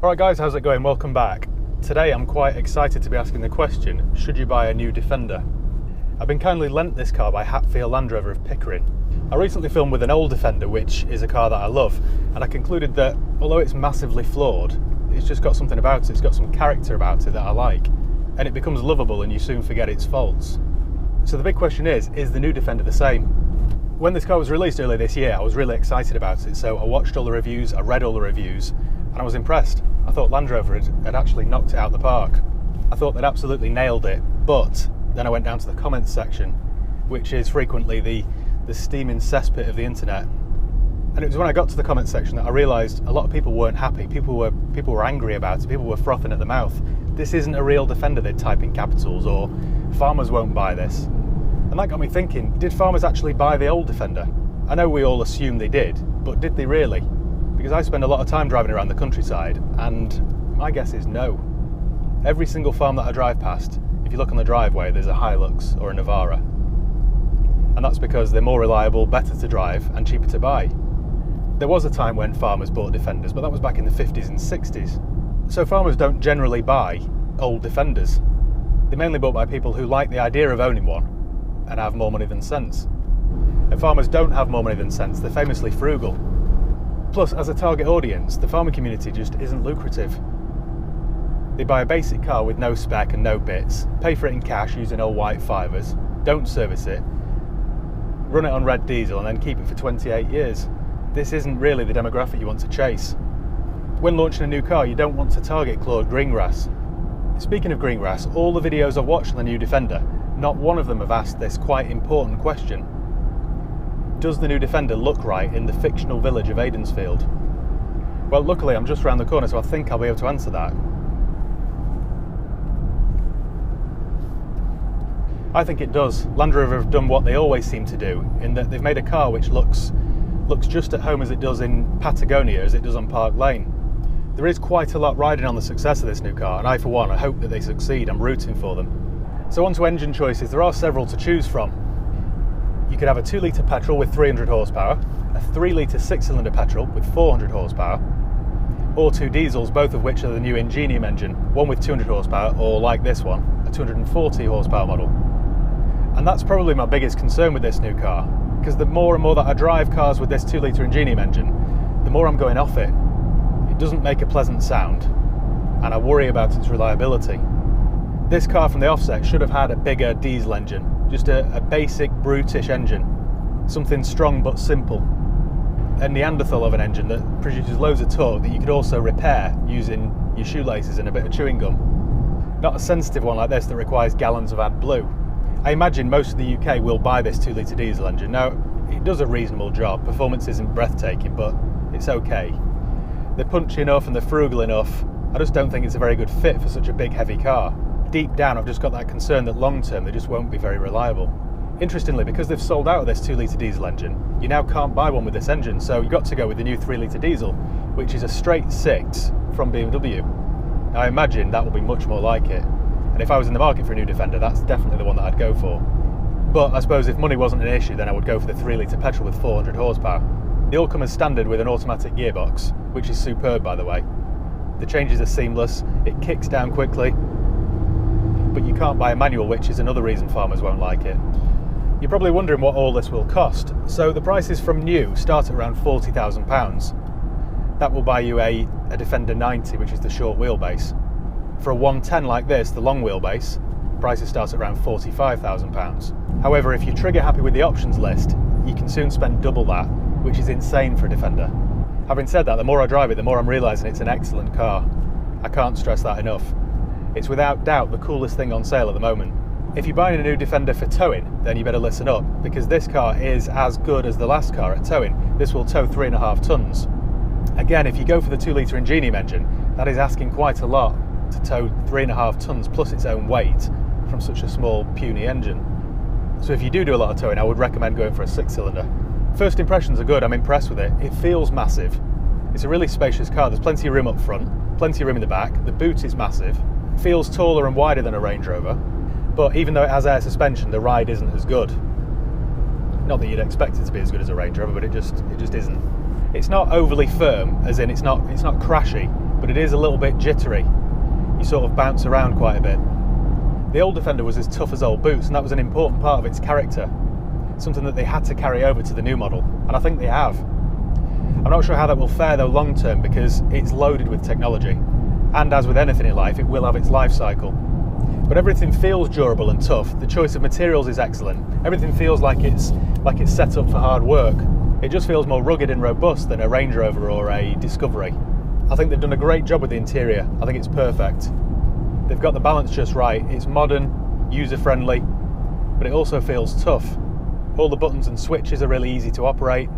Alright guys, how's it going? Welcome back. Today I'm quite excited to be asking the question, should you buy a new Defender? I've been kindly lent this car by Hatfield Land Rover of Pickering. I recently filmed with an old Defender, which is a car that I love, and I concluded that although it's massively flawed, it's just got something about it, it's got some character about it that I like, and it becomes lovable and you soon forget its faults. So the big question is the new Defender the same? When this car was released earlier this year, I was really excited about it, so I watched all the reviews, I read all the reviews, and I was impressed. I thought Land Rover had actually knocked it out of the park. I thought they'd absolutely nailed it, but then I went down to the comments section, which is frequently the steaming cesspit of the internet. And it was when I got to the comments section that I realised a lot of people weren't happy. People were angry about it, people were frothing at the mouth. This isn't a real Defender, they'd type in capitals, or farmers won't buy this. And that got me thinking, did farmers actually buy the old Defender? I know we all assume they did, but did they really? Because I spend a lot of time driving around the countryside, and my guess is no. Every single farm that I drive past, if you look on the driveway, there's a Hilux or a Navara. And that's because they're more reliable, better to drive, and cheaper to buy. There was a time when farmers bought Defenders, but that was back in the 50s and 60s. So farmers don't generally buy old Defenders. They're mainly bought by people who like the idea of owning one and have more money than sense. And farmers don't have more money than sense, they're famously frugal. Plus, as a target audience, the farming community just isn't lucrative. They buy a basic car with no spec and no bits, pay for it in cash using old white fivers, don't service it, run it on red diesel and then keep it for 28 years. This isn't really the demographic you want to chase. When launching a new car, you don't want to target clawed greengrass. Speaking of greengrass, all the videos I've watched on the new Defender, not one of them have asked this quite important question. Does the new Defender look right in the fictional village of Aidensfield? Well, luckily I'm just around the corner, so I think I'll be able to answer that. I think it does. Land Rover have done what they always seem to do, in that they've made a car which looks just at home as it does in Patagonia, as it does on Park Lane. There is quite a lot riding on the success of this new car, and I for one, I hope that they succeed. I'm rooting for them. So on to engine choices. There are several to choose from. You could have a 2-litre petrol with 300 horsepower, a 3-litre 6-cylinder petrol with 400 horsepower, or 2 diesels, both of which are the new Ingenium engine, one with 200 horsepower, or like this one, a 240 horsepower model. And that's probably my biggest concern with this new car, because the more and more that I drive cars with this 2-litre Ingenium engine, the more I'm going off it. It doesn't make a pleasant sound, and I worry about its reliability. This car from the offset should have had a bigger diesel engine, just a basic brutish engine, something strong but simple, a Neanderthal of an engine that produces loads of torque that you could also repair using your shoelaces and a bit of chewing gum. Not a sensitive one like this that requires gallons of AdBlue. I imagine most of the UK will buy this 2-litre diesel engine. Now, it does a reasonable job, performance isn't breathtaking, but it's okay. They're punchy enough and they're frugal enough. I just don't think it's a very good fit for such a big heavy car. Deep down, I've just got that concern that long term they just won't be very reliable. Interestingly, because they've sold out of this 2-litre diesel engine, you now can't buy one with this engine, so you've got to go with the new 3-litre diesel, which is a straight 6 from BMW. Now I imagine that will be much more like it, and if I was in the market for a new Defender, that's definitely the one that I'd go for. But I suppose if money wasn't an issue, then I would go for the 3-litre petrol with 400 horsepower. They all come as standard with an automatic gearbox, which is superb by the way. The changes are seamless, it kicks down quickly, but you can't buy a manual, which is another reason farmers won't like it. You're probably wondering what all this will cost. So the prices from new start at around £40,000. That will buy you a Defender 90, which is the short wheelbase. For a 110 like this, the long wheelbase, prices start at around £45,000. However, if you're trigger happy with the options list, you can soon spend double that, which is insane for a Defender. Having said that, the more I drive it, the more I'm realising it's an excellent car. I can't stress that enough. It's without doubt the coolest thing on sale at the moment. If you're buying a new Defender for towing, then you better listen up, because this car is as good as the last car at towing. This will tow 3.5 tonnes. Again, if you go for the 2-litre Ingenium engine, that is asking quite a lot to tow 3.5 tonnes plus its own weight from such a small, puny engine. So if you do a lot of towing, I would recommend going for a 6-cylinder. First impressions are good, I'm impressed with it. It feels massive. It's a really spacious car, there's plenty of room up front, plenty of room in the back, the boot is massive, feels taller and wider than a Range Rover, but even though it has air suspension, the ride isn't as good. Not that you'd expect it to be as good as a Range Rover, but it just isn't. It's not overly firm, as in it's not crashy, but it is a little bit jittery. You sort of bounce around quite a bit. The old Defender was as tough as old boots, and that was an important part of its character, something that they had to carry over to the new model, and I think they have. I'm not sure how that will fare though long term, because it's loaded with technology, and as with anything in life, it will have its life cycle. But everything feels durable and tough. The choice of materials is excellent. Everything feels like it's set up for hard work. It just feels more rugged and robust than a Range Rover or a Discovery. I think they've done a great job with the interior. I think it's perfect. They've got the balance just right. It's modern, user-friendly, but it also feels tough. All the buttons and switches are really easy to operate.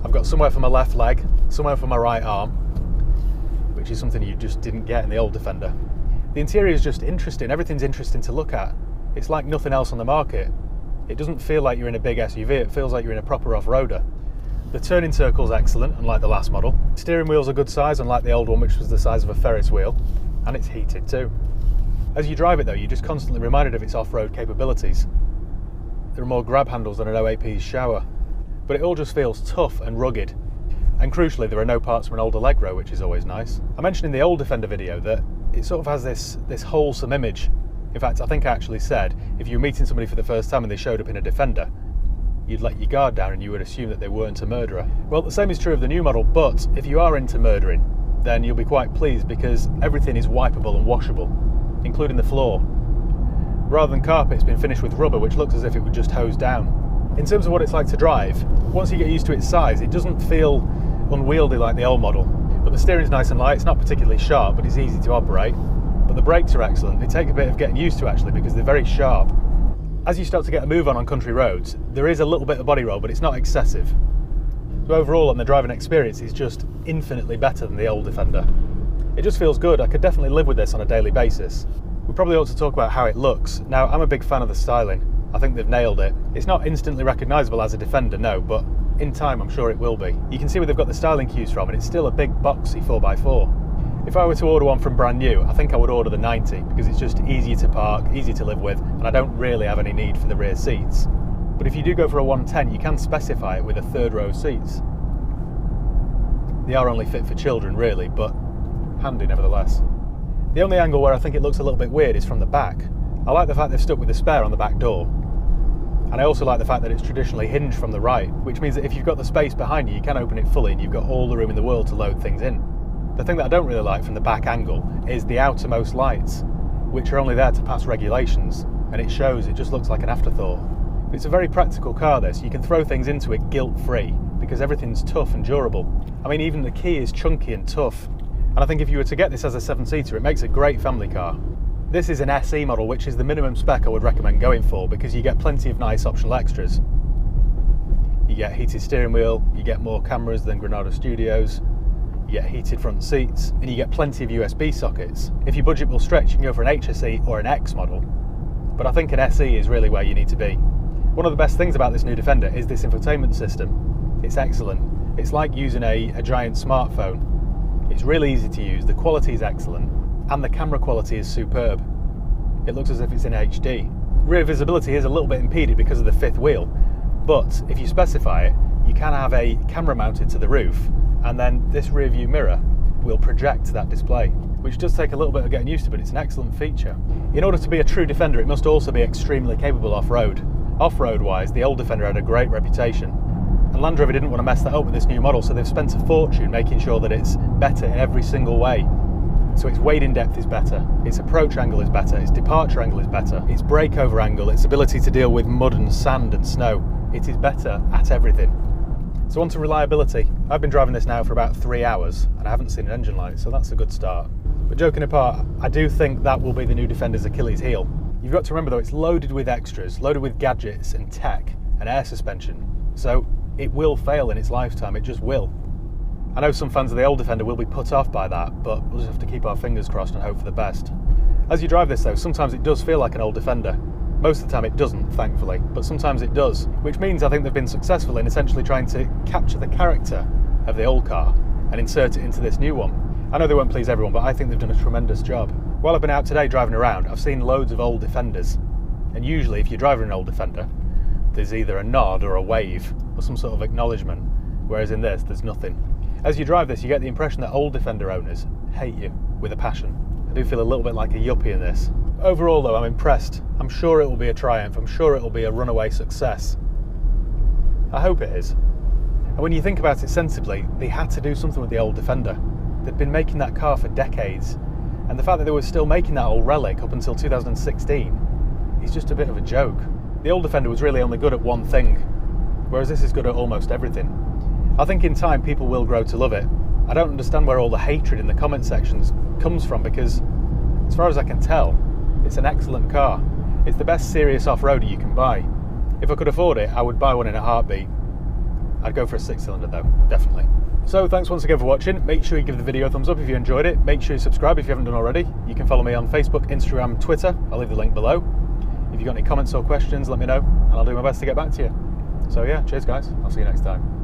I've got somewhere for my left leg, somewhere for my right arm, which is something you just didn't get in the old Defender. The interior is just interesting. Everything's interesting to look at. It's like nothing else on the market. It doesn't feel like you're in a big SUV, it feels like you're in a proper off-roader. The turning circle's excellent, unlike the last model. Steering wheel's a good size, unlike the old one, which was the size of a Ferris wheel, and it's heated too. As you drive it though, you're just constantly reminded of its off-road capabilities. There are more grab handles than an OAP's shower, but it all just feels tough and rugged. And crucially, there are no parts from an old Allegro, which is always nice. I mentioned in the old Defender video that it sort of has this wholesome image. In fact, I think I actually said, if you were meeting somebody for the first time and they showed up in a Defender, you'd let your guard down and you would assume that they weren't a murderer. Well, the same is true of the new model, but if you are into murdering, then you'll be quite pleased because everything is wipeable and washable, including the floor. Rather than carpet, it's been finished with rubber, which looks as if it would just hose down. In terms of what it's like to drive, once you get used to its size, it doesn't feel unwieldy like the old model. But the steering's nice and light, it's not particularly sharp, but it's easy to operate. But the brakes are excellent. They take a bit of getting used to actually, because they're very sharp. As you start to get a move on country roads, there is a little bit of body roll, but it's not excessive. So overall on the driving experience, it's just infinitely better than the old Defender. It just feels good. I could definitely live with this on a daily basis. We probably ought to talk about how it looks. Now, I'm a big fan of the styling. I think they've nailed it. It's not instantly recognisable as a Defender, no, but in time I'm sure it will be. You can see where they've got the styling cues from, and it's still a big boxy 4x4. If I were to order one from brand new, I think I would order the 90 because it's just easier to park, easy to live with, and I don't really have any need for the rear seats. But if you do go for a 110, you can specify it with a third row seats. They are only fit for children really, but handy nevertheless. The only angle where I think it looks a little bit weird is from the back. I like the fact they've stuck with the spare on the back door. And I also like the fact that it's traditionally hinged from the right, which means that if you've got the space behind you, you can open it fully and you've got all the room in the world to load things in. The thing that I don't really like from the back angle is the outermost lights, which are only there to pass regulations, and it shows, it just looks like an afterthought. But it's a very practical car this, you can throw things into it guilt-free, because everything's tough and durable. I mean, even the key is chunky and tough. And I think if you were to get this as a 7-seater, it makes a great family car. This is an SE model, which is the minimum spec I would recommend going for because you get plenty of nice optional extras. You get heated steering wheel, you get more cameras than Granada Studios, you get heated front seats, and you get plenty of USB sockets. If your budget will stretch, you can go for an HSE or an X model, but I think an SE is really where you need to be. One of the best things about this new Defender is this infotainment system. It's excellent. It's like using a giant smartphone. It's really easy to use, the quality is excellent, and the camera quality is superb. It looks as if it's in HD. Rear visibility is a little bit impeded because of the fifth wheel, but if you specify it, you can have a camera mounted to the roof, and then this rear view mirror will project that display, which does take a little bit of getting used to, but it's an excellent feature. In order to be a true Defender, it must also be extremely capable off-road. Off-road wise, the old Defender had a great reputation, and Land Rover didn't want to mess that up with this new model, so they've spent a fortune making sure that it's better in every single way. So its wade-in depth is better, its approach angle is better, its departure angle is better, its breakover angle, its ability to deal with mud and sand and snow. It is better at everything. So on to reliability. I've been driving this now for about 3 hours and I haven't seen an engine light, so that's a good start. But joking apart, I do think that will be the new Defender's Achilles heel. You've got to remember though, it's loaded with extras, loaded with gadgets and tech and air suspension. So it will fail in its lifetime, it just will. I know some fans of the old Defender will be put off by that, but we'll just have to keep our fingers crossed and hope for the best. As you drive this though, sometimes it does feel like an old Defender. Most of the time it doesn't, thankfully, but sometimes it does, which means I think they've been successful in essentially trying to capture the character of the old car and insert it into this new one. I know they won't please everyone, but I think they've done a tremendous job. While I've been out today driving around, I've seen loads of old Defenders, and usually if you're driving an old Defender, there's either a nod or a wave or some sort of acknowledgement, whereas in this, there's nothing. As you drive this, you get the impression that old Defender owners hate you with a passion. I do feel a little bit like a yuppie in this. Overall though, I'm impressed. I'm sure it will be a triumph. I'm sure it will be a runaway success. I hope it is. And when you think about it sensibly, they had to do something with the old Defender. They'd been making that car for decades, and the fact that they were still making that old relic up until 2016 is just a bit of a joke. The old Defender was really only good at one thing, whereas this is good at almost everything. I think in time people will grow to love it. I don't understand where all the hatred in the comment sections comes from, because as far as I can tell, it's an excellent car. It's the best serious off-roader you can buy. If I could afford it, I would buy one in a heartbeat. I'd go for a 6-cylinder though, definitely. So thanks once again for watching. Make sure you give the video a thumbs up if you enjoyed it. Make sure you subscribe if you haven't done already. You can follow me on Facebook, Instagram, Twitter. I'll leave the link below. If you've got any comments or questions, let me know, and I'll do my best to get back to you. So yeah, cheers guys. I'll see you next time.